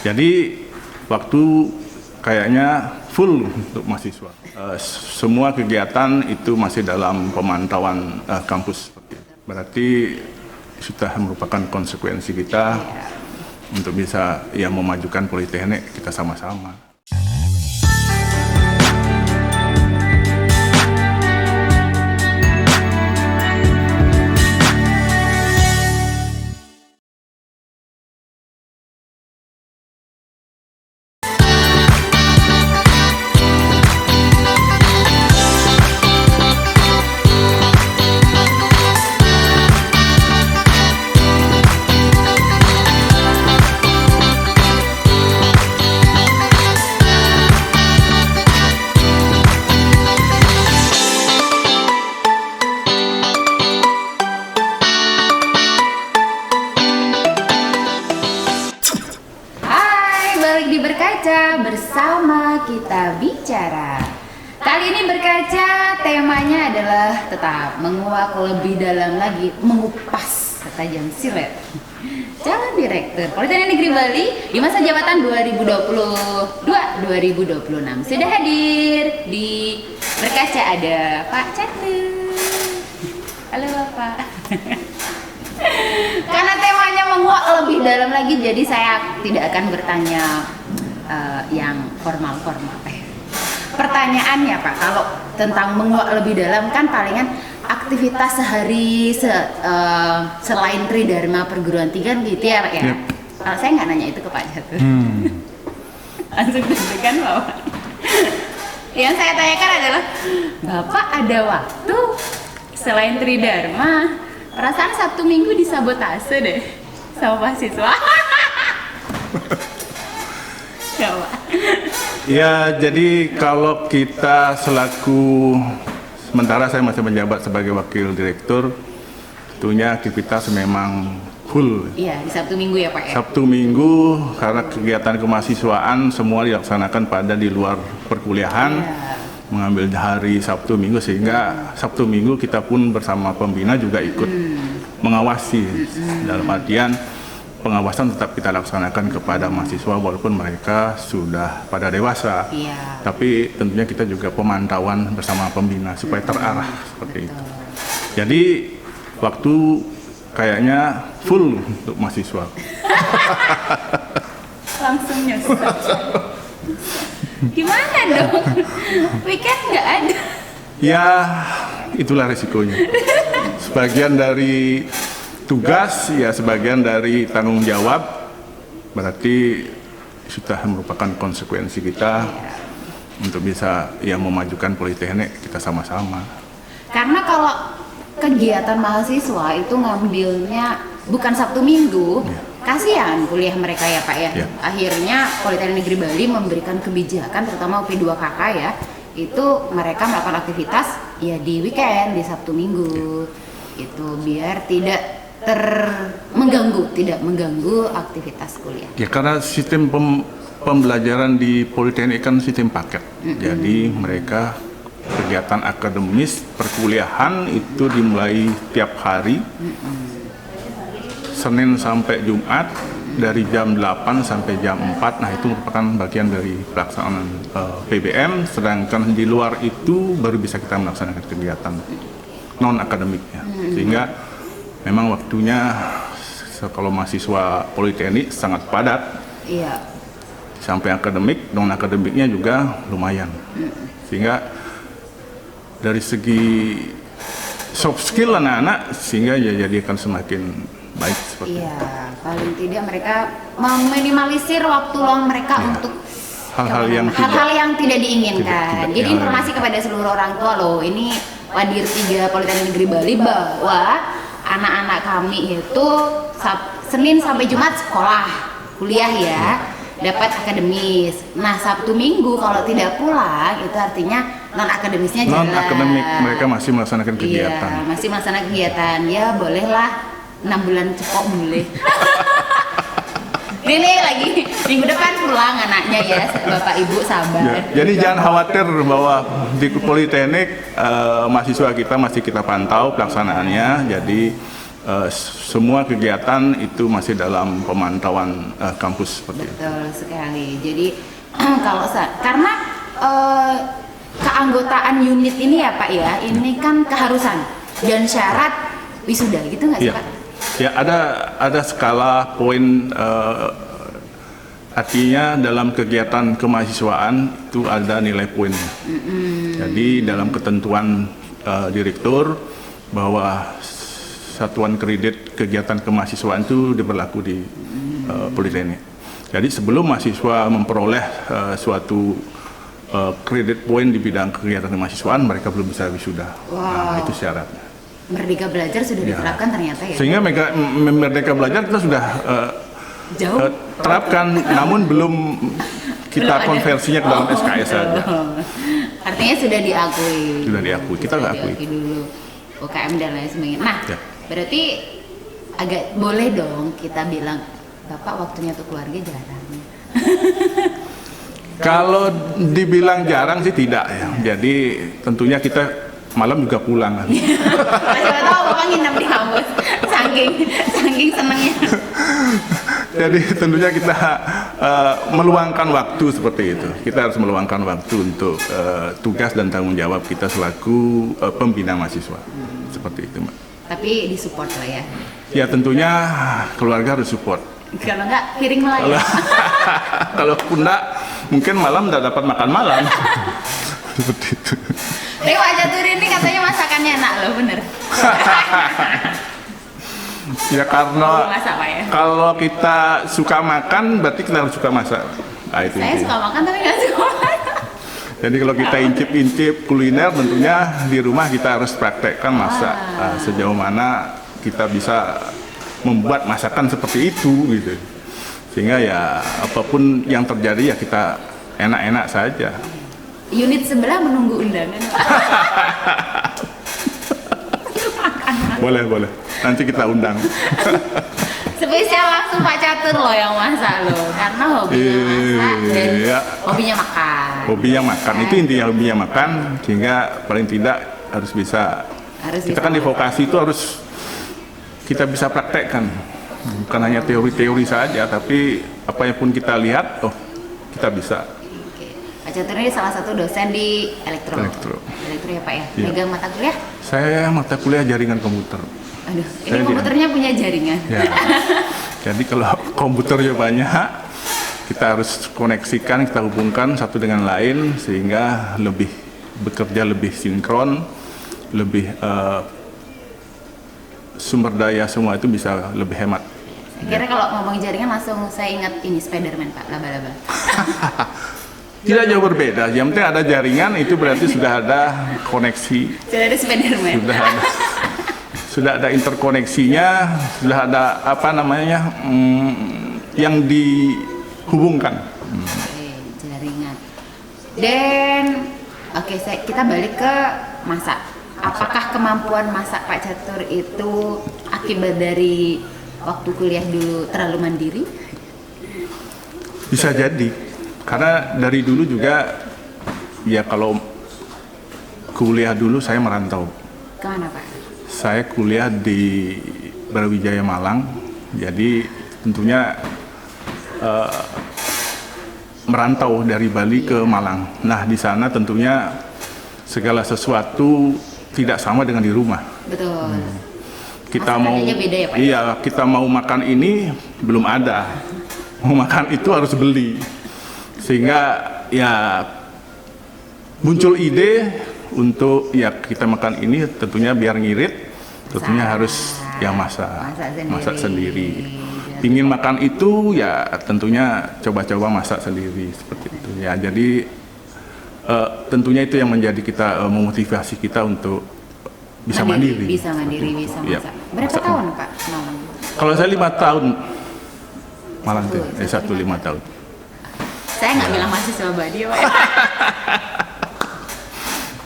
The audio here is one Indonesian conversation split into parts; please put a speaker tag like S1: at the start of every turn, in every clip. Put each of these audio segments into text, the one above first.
S1: Jadi waktu kayaknya full untuk mahasiswa. Semua kegiatan itu masih dalam pemantauan kampus. Berarti sudah merupakan konsekuensi kita untuk bisa memajukan Politeknik kita sama-sama.
S2: Di Berkaca bersama kita bicara. Kali ini Berkaca temanya adalah tetap menguak lebih dalam lagi, mengupas setajam silet calon direktur Politeknik Negeri Bali di masa jabatan 2022-2026. Sudah hadir di Berkaca ada Pak Chandra. Halo Bapak. Karena temanya menguak lebih dalam lagi, jadi saya tidak akan bertanya yang formal-formal. Pertanyaannya Pak, kalau tentang menguak lebih dalam kan palingan aktivitas sehari selain Tridharma perguruan tinggi kan gitu ya Pak ya. Yep. Saya nggak nanya itu ke Pak Jatuh. Langsung deg-degan Bapak. Yang saya tanyakan adalah, Bapak ada waktu selain Tridharma? Perasaan Sabtu Minggu disabotase deh sama mahasiswa.
S1: Ya, jadi kalau kita selaku, sementara saya masih menjabat sebagai wakil direktur, tentunya aktivitas memang full.
S2: Iya, di Sabtu Minggu ya Pak ya?
S1: Sabtu Minggu, karena kegiatan kemahasiswaan semua dilaksanakan di luar perkuliahan, mengambil hari Sabtu Minggu, sehingga Sabtu Minggu kita pun bersama pembina juga ikut mengawasi. Dalam artian pengawasan tetap kita laksanakan kepada mahasiswa walaupun mereka sudah pada dewasa. Tapi tentunya kita juga pemantauan bersama pembina supaya terarah seperti itu. Jadi waktu kayaknya full untuk mahasiswa.
S2: Langsung nyesel. Gimana dong? Weekend nggak ada?
S1: Ya, itulah risikonya. Sebagian dari tugas, ya sebagian dari tanggung jawab, berarti sudah merupakan konsekuensi kita untuk bisa memajukan Politeknik kita sama-sama.
S2: Karena kalau kegiatan mahasiswa itu ngambilnya bukan Sabtu Minggu, kasihan kuliah mereka ya Pak ya. Akhirnya Politeknik Negeri Bali memberikan kebijakan, terutama UP2KK ya, itu mereka melakukan aktivitas ya di weekend, di Sabtu Minggu, itu biar tidak mengganggu aktivitas kuliah.
S1: Ya, karena sistem pembelajaran di Politeknik kan sistem paket. Jadi mereka kegiatan akademis perkuliahan itu dimulai tiap hari, Senin sampai Jumat dari jam 8 sampai jam 4. Nah, itu merupakan bagian dari pelaksanaan PBM, sedangkan di luar itu baru bisa kita melaksanakan kegiatan non akademiknya. Sehingga memang waktunya kalau mahasiswa Politeknik sangat padat.
S2: Iya.
S1: Sampai akademik, non akademiknya juga lumayan. Sehingga dari segi soft skill anak-anak sehingga jadi akan semakin baik seperti
S2: itu. Paling tidak mereka meminimalisir waktu luang mereka untuk hal-hal yang tidak diinginkan. Jadi informasi kepada seluruh orang tua loh, ini Wadir 3 Politeknik Negeri Bali bahwa anak-anak kami itu Senin sampai Jumat sekolah, kuliah ya, dapat akademis. Nah, Sabtu Minggu kalau tidak pulang itu artinya non akademisnya jalan.
S1: Non akademik mereka masih melaksanakan kegiatan.
S2: Iya, masih melaksanakan kegiatan. Ya bolehlah 6 bulan cepok boleh. Ini lagi minggu depan pulang anaknya ya, Bapak Ibu sabar.
S1: Ya, jadi jangan khawatir bahwa di Politeknik mahasiswa kita masih kita pantau pelaksanaannya. Jadi semua kegiatan itu masih dalam pemantauan kampus seperti itu.
S2: Betul sekali. Jadi karena keanggotaan unit ini ya Pak ya, ini kan keharusan dan syarat wisuda gitu nggak sih
S1: Ya.
S2: Pak?
S1: Ya, ada skala poin, artinya dalam kegiatan kemahasiswaan itu ada nilai poinnya. Jadi dalam ketentuan direktur bahwa satuan kredit kegiatan kemahasiswaan itu diberlaku di Politeknik. Jadi sebelum mahasiswa memperoleh suatu kredit poin di bidang kegiatan kemahasiswaan, mereka belum bisa wisuda. Nah, itu syaratnya.
S2: Merdeka Belajar sudah diterapkan ternyata ya.
S1: Sehingga Merdeka Belajar kita sudah
S2: Jauh
S1: terapkan, namun belum kita konversinya ke dalam SKS saja.
S2: Artinya sudah diakui.
S1: Sudah diakui, kita nggak akui.
S2: Diakui dulu UKM dan lain sebagainya. Nah,
S1: Ya.
S2: berarti agak boleh dong kita bilang Bapak waktunya untuk keluarga jarang.
S1: Kalau dibilang jarang sih tidak ya. Jadi tentunya kita malam juga pulang kan.
S2: Siapa tahu Bapak nginep di kampus. Saking senengnya.
S1: Jadi tentunya kita meluangkan waktu seperti itu. Kita harus meluangkan waktu untuk tugas dan tanggung jawab kita selaku pembina mahasiswa. Seperti itu, Mbak.
S2: Tapi disupport lah ya.
S1: Ya tentunya keluarga harus support.
S2: Kalau enggak piring melayang.
S1: Kalau enggak, mungkin malam tidak dapat makan malam. Seperti itu.
S2: Tapi Pak Catur ini katanya masakannya enak loh, bener.
S1: Ya karena
S2: Masak Pak ya.
S1: kalau kita suka makan, berarti kita harus suka masak. Nah, itu
S2: Saya
S1: intinya.
S2: suka makan tapi nggak suka masak.
S1: Jadi kalau kita incip-incip kuliner, tentunya di rumah kita harus praktekkan masak. Nah, sejauh mana kita bisa membuat masakan seperti itu gitu. Sehingga ya apapun yang terjadi ya kita enak-enak saja.
S2: Unit sebelah menunggu undangan.
S1: Boleh. Nanti kita undang.
S2: Spesial langsung Pak Catur loh yang masak loh, karena hobinya masak dan
S1: Iya.
S2: hobinya makan.
S1: Hobinya makan, itu intinya hobinya makan. Sehingga paling tidak harus bisa. Kita kan di vokasi itu harus kita bisa praktekkan. Bukan hanya teori-teori saja, tapi apa yang pun kita lihat, kita bisa.
S2: Oke. Pak Catur ini salah satu dosen di elektro. Elektro ya Pak ya.
S1: Iya.
S2: Megang mata kuliah.
S1: Saya mata kuliah jaringan komputer.
S2: Aduh, ini
S1: Saya
S2: komputernya punya jaringan.
S1: Ya. Jadi kalau komputernya banyak, kita harus koneksikan, kita hubungkan satu dengan lain sehingga bekerja lebih sinkron, lebih sumber daya semua itu bisa lebih hemat.
S2: Kira kalau ngomong jaringan langsung saya ingat ini Spiderman Pak, laba-laba.
S1: Tidak jauh berbeda, yang penting ada jaringan itu berarti sudah ada koneksi,
S2: Sudah ada Spiderman.
S1: sudah ada interkoneksinya, sudah ada yang dihubungkan.
S2: Oke, jaringan. Dan kita balik ke masak. Apakah kemampuan masak Pak Catur itu akibat dari waktu kuliah dulu terlalu mandiri?
S1: Bisa jadi, karena dari dulu juga ya kalau kuliah dulu saya merantau.
S2: Kemana Pak?
S1: Saya kuliah di Brawijaya Malang, jadi tentunya merantau dari Bali ke Malang. Nah di sana tentunya segala sesuatu tidak sama dengan di rumah.
S2: Betul.
S1: Kita
S2: Masakannya beda ya Pak?
S1: Iya, kita mau makan ini belum ada, mau makan itu harus beli, sehingga ya muncul ide untuk ya kita makan ini tentunya biar ngirit, tentunya harus ya masak sendiri. Ingin makan itu ya tentunya coba-coba masak sendiri seperti itu ya. Jadi tentunya itu yang menjadi kita memotivasi kita untuk bisa mandiri.
S2: Bisa mandiri, bisa
S1: Ya,
S2: masak. Berapa tahun Pak Malang?
S1: Kalau saya 5 tahun Malang tuh, 5 tahun.
S2: Saya nggak bilang mahasiswa Badi Pak.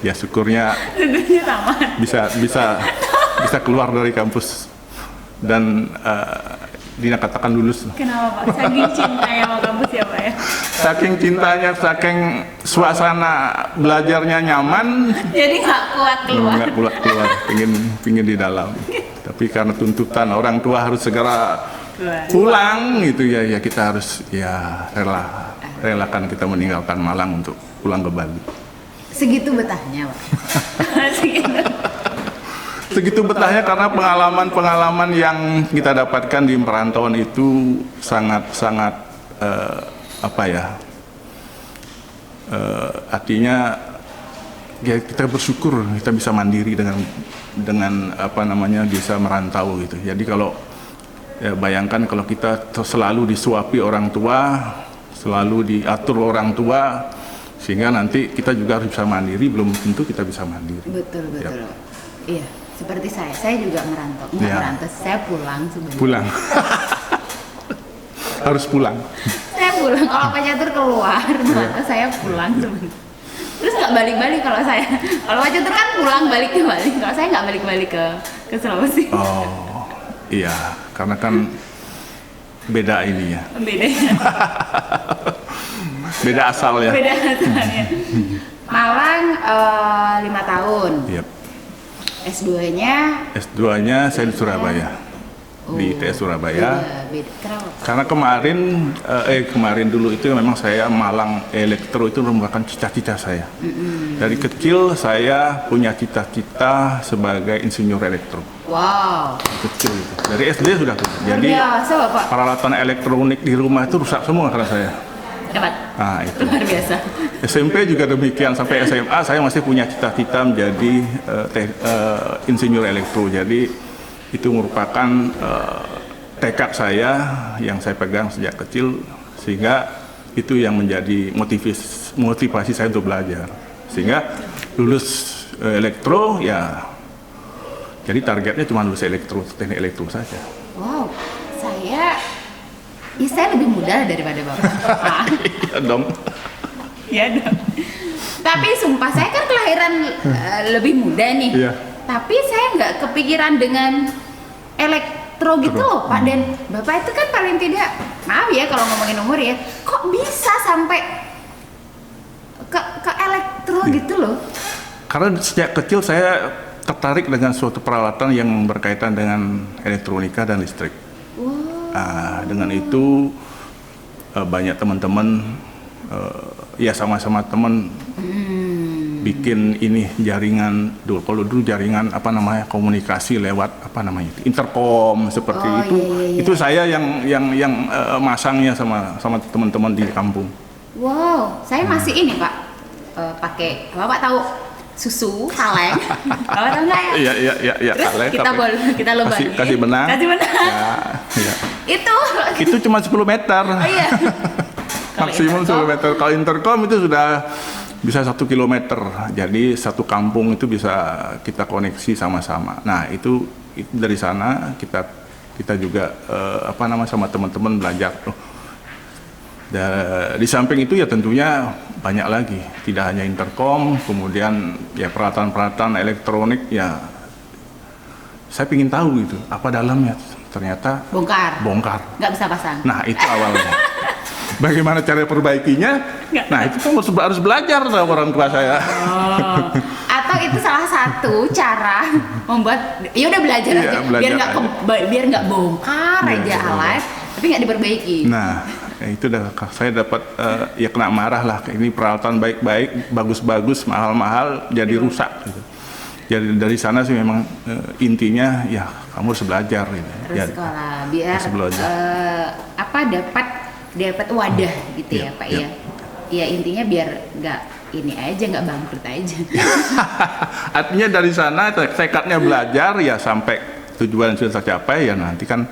S1: Ya syukurnya
S2: Tentunya sama.
S1: bisa keluar dari kampus dan dikatakan lulus.
S2: Kenapa Pak? Saking cinta ya sama kampus ya Pak ya?
S1: Saking cintanya, saking suasana belajarnya nyaman,
S2: Jadi nggak kuat keluar.
S1: nggak keluar, pingin di dalam. Tapi karena tuntutan orang tua harus segera pulang gitu ya kita harus ya relakan kita meninggalkan Malang untuk pulang ke Bali.
S2: Segitu betahnya, Pak.
S1: Segitu betahnya karena pengalaman yang kita dapatkan di perantauan itu sangat artinya ya kita bersyukur kita bisa mandiri dengan bisa merantau gitu. Jadi kalau ya bayangkan kalau kita selalu disuapi orang tua, selalu diatur orang tua, sehingga nanti kita juga harus bisa mandiri, belum tentu kita bisa mandiri.
S2: Betul. Iya, seperti saya juga merantau. Merantau, saya pulang sebenarnya.
S1: Pulang. Harus pulang.
S2: Saya pulang, kalau Pak Catur keluar, maka saya pulang sebenarnya. Terus nggak balik-balik kalau saya. Kalau Pak Catur kan pulang balik ke Bali, kalau saya nggak balik-balik ke Sulawesi.
S1: Oh, iya, karena kan beda ininya.
S2: Bedanya.
S1: Beda asal ya.
S2: Beda asalnya. Malang 5 tahun.
S1: Yep.
S2: S2-nya
S1: saya di Surabaya. Di ITS Surabaya.
S2: Beda. Kenapa?
S1: Karena kemarin dulu itu memang saya Malang Elektro itu merupakan cita-cita saya. Dari kecil saya punya cita-cita sebagai insinyur elektro.
S2: Wow.
S1: Kecil itu. Dari SD sudah tuh. Jadi
S2: biasa, Bapak.
S1: peralatan elektronik di rumah itu rusak semua karena saya.
S2: Dapat.
S1: Nah, itu.
S2: Luar biasa.
S1: SMP juga demikian, sampai SMA saya masih punya cita-cita menjadi insinyur elektro. Jadi itu merupakan tekad saya yang saya pegang sejak kecil, sehingga itu yang menjadi motivasi saya untuk belajar. Sehingga lulus elektro ya, jadi targetnya cuma lulus teknik elektro saja.
S2: Wow, saya lebih muda daripada Bapak.
S1: Iya dong.
S2: Iya dong. Tapi sumpah saya kan kelahiran lebih muda nih.
S1: Iya.
S2: Tapi saya nggak kepikiran dengan elektro gitu loh, Pak. Dan Bapak itu kan paling tidak, maaf ya kalau ngomongin umur ya, kok bisa sampai ke elektro gitu loh?
S1: Karena sejak kecil saya tertarik dengan suatu peralatan yang berkaitan dengan elektronika dan listrik. Dengan itu banyak teman-teman ya sama-sama teman bikin ini jaringan kalau dulu jaringan komunikasi lewat intercom seperti itu.
S2: Iya.
S1: Itu saya yang masangnya sama teman-teman di kampung.
S2: Wow, saya masih ini Pak, pakai Bapak tahu susu kaleng. Bapak tahu nggak ya?
S1: Iya.
S2: Terus kita lubangin.
S1: Kasih benang. Ya. Itu cuma 10 meter.
S2: Oh, iya.
S1: Maksimum 10 meter. Kalau intercom itu sudah bisa 1 kilometer. Jadi satu kampung itu bisa kita koneksi sama-sama. Nah itu dari sana kita juga sama teman-teman belajar. Di samping itu ya tentunya banyak lagi. Tidak hanya intercom, kemudian ya peralatan-peralatan elektronik ya. Saya ingin tahu gitu apa dalamnya. Ternyata bongkar.
S2: Nggak bisa pasang.
S1: Nah itu awalnya. Bagaimana cara perbaikinya? Nah itu kan harus belajar sama orang tua saya.
S2: Oh. Atau itu salah satu cara membuat ya udah belajar aja. Biar nggak bongkar aja alat, tapi nggak diperbaiki.
S1: Nah itu saya dapat ya kena marah lah. Ini peralatan baik-baik, bagus-bagus, mahal-mahal jadi rusak. Gitu. Jadi dari sana sih memang intinya ya kamu harus belajar gitu.
S2: Harus sekolah biar dapat wadah gitu ya Pak ya. Ya intinya biar nggak nggak bangkrut aja.
S1: Artinya dari sana tekadnya belajar ya sampai tujuan sudah tercapai ya nanti kan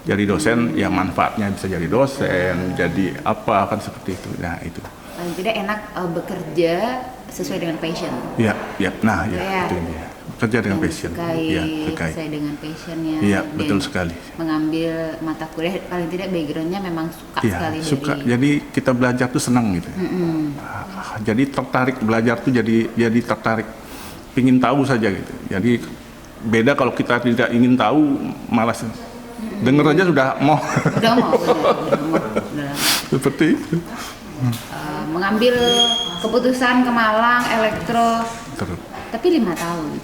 S1: jadi dosen ya manfaatnya bisa jadi dosen, jadi apa kan seperti itu. Nah itu.
S2: Paling tidak enak bekerja sesuai dengan passion.
S1: Iya. Nah, itu dia. Bekerja dengan passion.
S2: Sesuai dengan passionnya.
S1: Iya, betul sekali.
S2: Mengambil mata kuliah paling tidak backgroundnya memang suka sekali.
S1: Suka. Jadi kita belajar tuh senang gitu. Jadi tertarik belajar tuh jadi tertarik, pingin tahu saja gitu. Jadi beda kalau kita tidak ingin tahu, malas. Dengar aja sudah mau.
S2: Udah mau.
S1: Seperti itu.
S2: Mengambil keputusan ke Malang elektro. Tapi 5 tahun.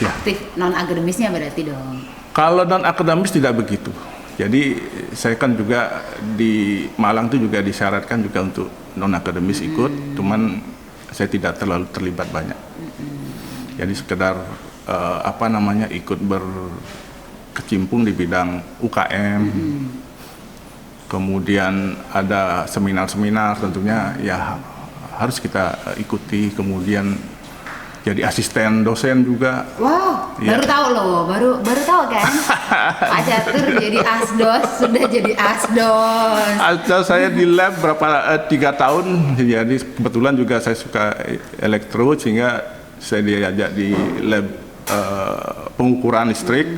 S1: Ya.
S2: Aktif non akademisnya berarti dong.
S1: Kalau non akademis tidak begitu. Jadi saya kan juga di Malang itu juga disyaratkan juga untuk non akademis ikut, cuman saya tidak terlalu terlibat banyak. Jadi sekedar ikut berkecimpung di bidang UKM. Kemudian ada seminar-seminar tentunya ya harus kita ikuti, kemudian jadi asisten dosen juga.
S2: Wow,
S1: Ya.
S2: baru tahu loh, baru tahu kan? Pak Catur jadi asdos, sudah jadi asdos.
S1: Ada saya di lab 3 tahun, jadi kebetulan juga saya suka elektro sehingga saya diajak di lab pengukuran listrik.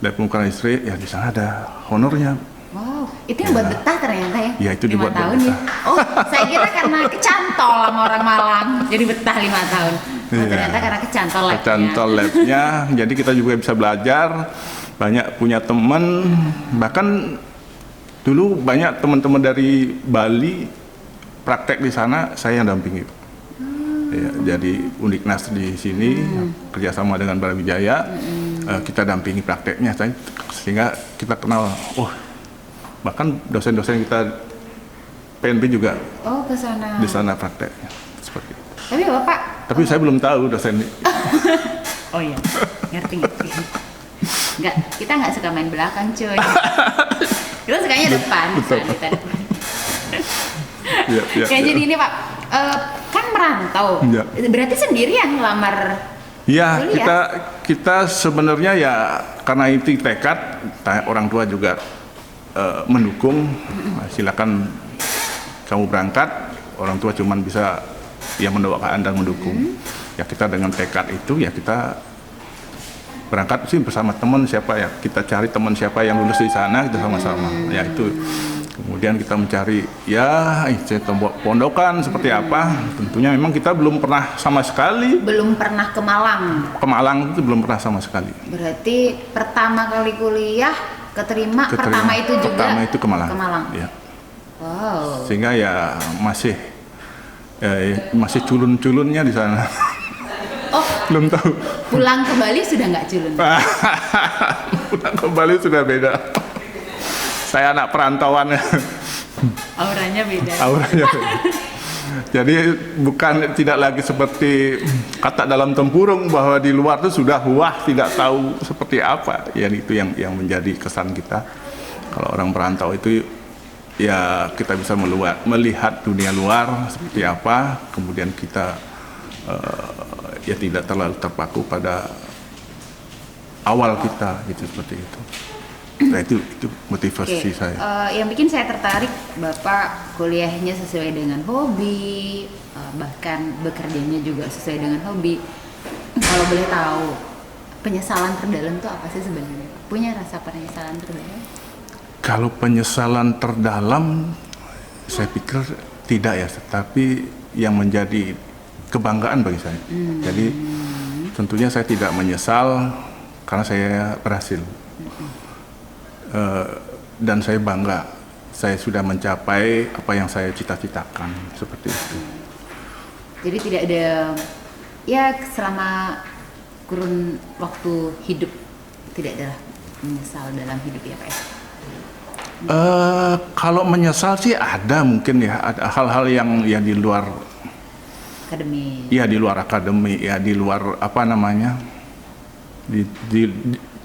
S1: Lab pengukuran listrik, ya di sana ada honornya.
S2: Wow, itu yang buat betah ternyata ya?
S1: Ya, itu
S2: 5
S1: dibuat
S2: tahun
S1: betah.
S2: ya? Oh, saya kira karena kecantol sama orang Malang, jadi betah 5 tahun. Oh,
S1: Iya.
S2: ternyata karena kecantol labnya.
S1: Kecantol labnya, jadi kita juga bisa belajar, banyak punya teman, bahkan dulu banyak teman-teman dari Bali praktek di sana, saya yang dampingi. Ya, jadi Undiknas di sini kerjasama dengan Brawijaya, kita dampingi prakteknya, sehingga kita kenal. Bahkan dosen-dosen kita PNP juga
S2: Oh, ke sana.
S1: di sana prakteknya seperti itu.
S2: Tapi Bapak,
S1: Tapi saya belum tahu dosen ini.
S2: oh iya, ngerti. Enggak, kita nggak suka main belakang, cuy. Kita sukanya depan.
S1: Betul.
S2: Kita depan.
S1: Ya,
S2: Kayak jadi ini Pak, kan merantau.
S1: Ya.
S2: Berarti sendirian ngelamar
S1: Ya,
S2: kuliah?
S1: kita sebenarnya ya karena itu tekad, orang tua juga mendukung. Silakan kamu berangkat, orang tua cuman bisa ya mendoakan dan mendukung. Ya kita dengan tekad itu ya kita berangkat sih bersama teman siapa ya, kita cari teman siapa yang lulus di sana, kita sama-sama. Ya itu. Kemudian kita mencari ya pondokan seperti apa. Tentunya memang kita belum pernah sama sekali
S2: Belum pernah ke Malang.
S1: ke Malang, itu belum pernah sama sekali.
S2: Berarti pertama kali kuliah keterima pertama itu juga
S1: Pertama itu ke Malang.
S2: Ke Malang.
S1: Ya.
S2: Wow.
S1: Sehingga ya masih culun-culunnya di sana.
S2: Oh,
S1: Belum tahu.
S2: pulang ke Bali sudah nggak culun.
S1: Pulang ke Bali sudah beda. Saya anak perantauan.
S2: Auranya beda.
S1: Auranya beda. Jadi bukan tidak lagi seperti kata dalam tempurung bahwa di luar itu sudah wah tidak tahu seperti apa. Ya itu yang menjadi kesan kita. Kalau orang perantau itu ya kita bisa melihat dunia luar seperti apa, kemudian kita ya tidak terlalu terpaku pada awal kita gitu, seperti itu. Nah itu motivasi
S2: Oke,
S1: saya.
S2: yang bikin saya tertarik Bapak kuliahnya sesuai dengan hobi, bahkan bekerjanya juga sesuai dengan hobi. Kalau boleh tahu, penyesalan terdalam itu apa sih sebenarnya? Punya rasa penyesalan terdalam?
S1: Kalau penyesalan terdalam, saya pikir tidak ya, tapi yang menjadi kebanggaan bagi saya. Jadi tentunya saya tidak menyesal karena saya berhasil. Dan saya bangga, saya sudah mencapai apa yang saya cita-citakan, seperti itu.
S2: Jadi tidak ada, ya selama kurun waktu hidup tidak ada menyesal dalam hidup ya Pak ya?
S1: Kalau menyesal sih ada mungkin ya, ada hal-hal yang di luar
S2: Akademi.
S1: ya di luar akademi, ya di luar apa namanya, di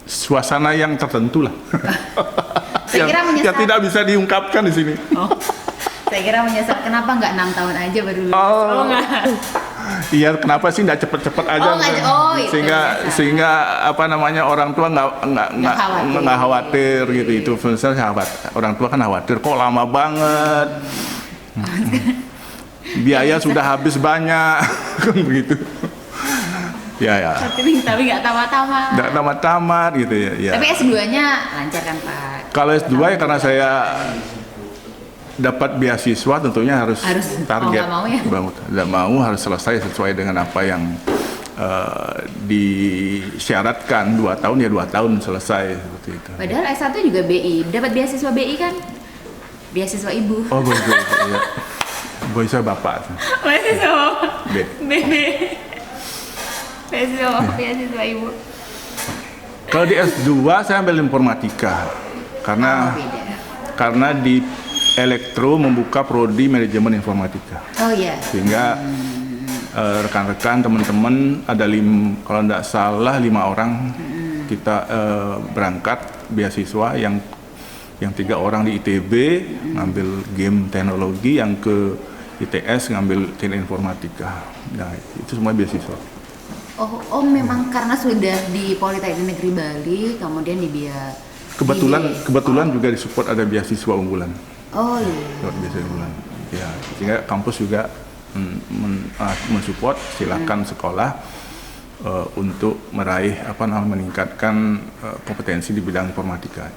S1: suasana yang tertentu lah.
S2: Saya kira
S1: yang
S2: menyesal.
S1: tidak bisa diungkapkan di sini.
S2: Oh, saya kira menyesal kenapa nggak 6 tahun aja baru lulus?
S1: Oh.
S2: Nggak.
S1: Iya, kenapa sih nggak cepet-cepet aja?
S2: Itu
S1: sehingga apa namanya, orang tua nggak khawatir gitu. Itu misalnya orang tua kan khawatir, kok lama banget. Biaya sudah habis banyak, kan begitu. Ya.
S2: Tapi nggak tamat-tamat.
S1: Nggak tamat-tamat gitu ya.
S2: Tapi S2-nya lancar kan Pak?
S1: Kalau S2 ya karena saya dapat beasiswa tentunya harus target.
S2: Mau nggak mau ya?
S1: Tidak mau, harus selesai sesuai dengan apa yang disyaratkan. 2 tahun ya 2 tahun selesai, seperti itu.
S2: Padahal S1 juga BI, dapat beasiswa BI kan? Beasiswa ibu.
S1: Oh begitu, ya. Beasiswa bapak.
S2: Beasiswa
S1: B.
S2: BB. beasiswa Ibu.
S1: Kalau di S2 saya ambil informatika karena
S2: Beda.
S1: karena di elektro membuka prodi manajemen informatika.
S2: Oh iya.
S1: Sehingga rekan-rekan teman-teman ada kalau tidak salah 5 orang kita berangkat beasiswa yang 3 orang di ITB ngambil game teknologi, yang ke ITS ngambil teknik informatika. Nah, itu semua beasiswa.
S2: Oh memang karena sudah di Politeknik Negeri Bali, kemudian
S1: Kebetulan juga disupport ada beasiswa unggulan.
S2: Oh iya.
S1: Beasiswa unggulan. Ya, sehingga kampus juga mensupport silakan sekolah untuk meraih meningkatkan kompetensi di bidang informatika.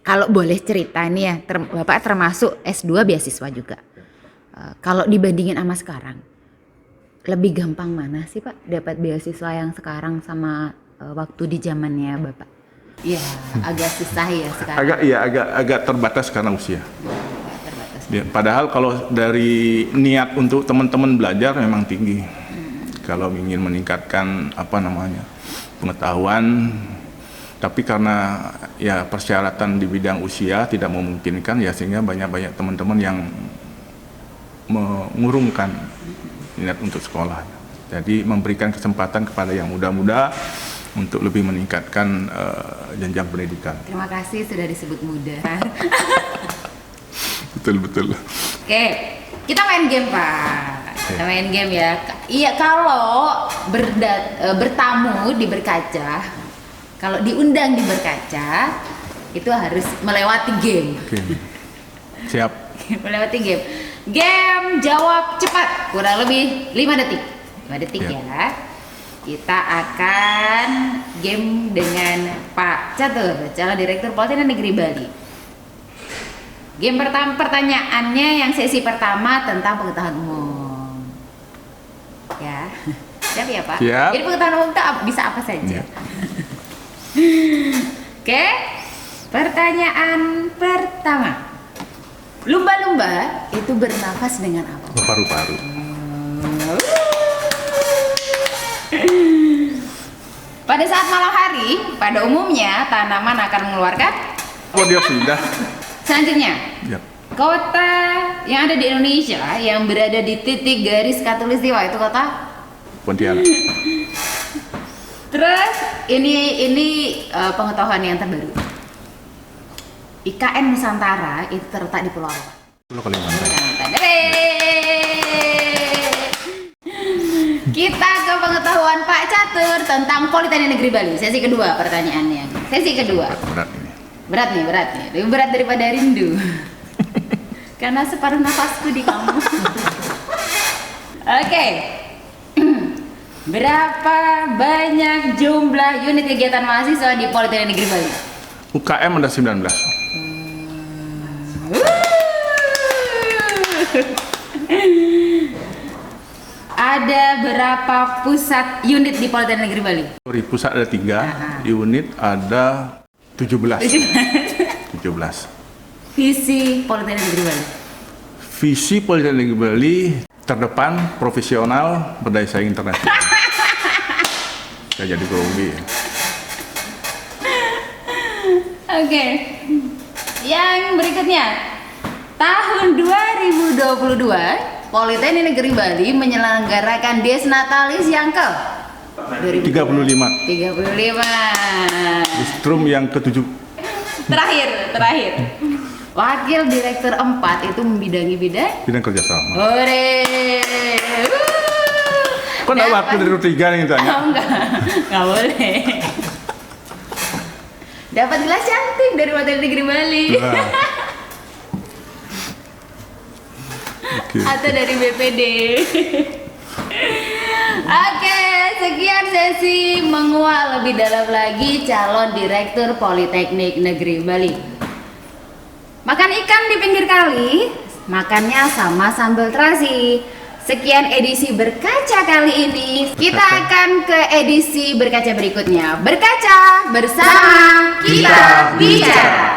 S2: Kalau boleh cerita nih ya, Bapak termasuk S2 beasiswa juga. Kalau dibandingin sama sekarang, lebih gampang mana sih Pak dapat beasiswa yang sekarang sama waktu di zamannya Bapak? Iya, agak susah ya sekarang.
S1: Agak terbatas karena usia.
S2: Terbatas.
S1: Ya, padahal kalau dari niat untuk teman-teman belajar memang tinggi. Kalau ingin meningkatkan pengetahuan, tapi karena ya persyaratan di bidang usia tidak memungkinkan, ya sehingga banyak teman-teman yang mengurungkan minat untuk sekolah. Jadi memberikan kesempatan kepada yang muda-muda untuk lebih meningkatkan jenjang pendidikan.
S2: Terima kasih sudah disebut muda.
S1: Betul.
S2: Oke, kita main game Pak. Kita main game ya. Iya, kalau bertamu di Berkaca, kalau diundang di Berkaca, itu harus melewati game.
S1: Oke. Siap.
S2: Melewati game. Game jawab cepat, kurang lebih 5 detik. 5 detik ya. Kita akan game dengan Pak Catur, calon Direktur Politeknik Negeri Bali. Game pertanyaannya yang sesi pertama tentang pengetahuan umum. Ya. Siap ya Pak?
S1: Siap.
S2: Jadi pengetahuan umum itu bisa apa saja. Oke. Pertanyaan pertama. Lumba-lumba itu bernafas dengan apa?
S1: Paru-paru.
S2: Pada saat malam hari, pada umumnya tanaman akan mengeluarkan
S1: Dioksida.
S2: Selanjutnya,
S1: Yap.
S2: kota yang ada di Indonesia yang berada di titik garis khatulistiwa itu kota?
S1: Pontianak.
S2: Terus ini pengetahuan yang terbaru. IKN Nusantara itu terletak di Pulau apa?
S1: Pulau Kalimantan.
S2: Kita ke pengetahuan Pak Catur tentang Politeknik Negeri Bali. Sesi kedua pertanyaannya. Sesi kedua.
S1: Berat ini.
S2: Berat nih. Lebih berat daripada rindu. Karena separuh nafasku di kamu. Oke. Berapa banyak jumlah unit kegiatan mahasiswa di Politeknik Negeri Bali?
S1: UKM ada 19.
S2: Ada berapa pusat unit di Politeknik Negeri Bali?
S1: Sorry, pusat ada 3, unit ada 17. 17.
S2: Visi Politeknik Negeri Bali.
S1: Visi Politeknik Negeri Bali terdepan, profesional, berdaya saing internasional. Saya jadi grogi.
S2: Oke. Yang berikutnya. Tahun 2022 Politeknik Negeri Bali menyelenggarakan Desnatalis yang ke
S1: 35.
S2: 35.
S1: Lustrum yang ke-7.
S2: Terakhir. Wakil Direktur 4 itu membidangi bidang
S1: kerjasama.
S2: Hore.
S1: Kok enggak wakil Direktur 3 nih tanya?
S2: Oh, enggak boleh. Dapat gelas cantik dari Politeknik Negeri Bali.
S1: Okay.
S2: Atau dari BPD. Oke, sekian sesi menguak lebih dalam lagi calon Direktur Politeknik Negeri Bali. Makan ikan di pinggir kali, makannya sama sambal terasi. Sekian edisi Berkaca kali ini. Kita akan ke edisi Berkaca berikutnya. Berkaca bersama kita bicara.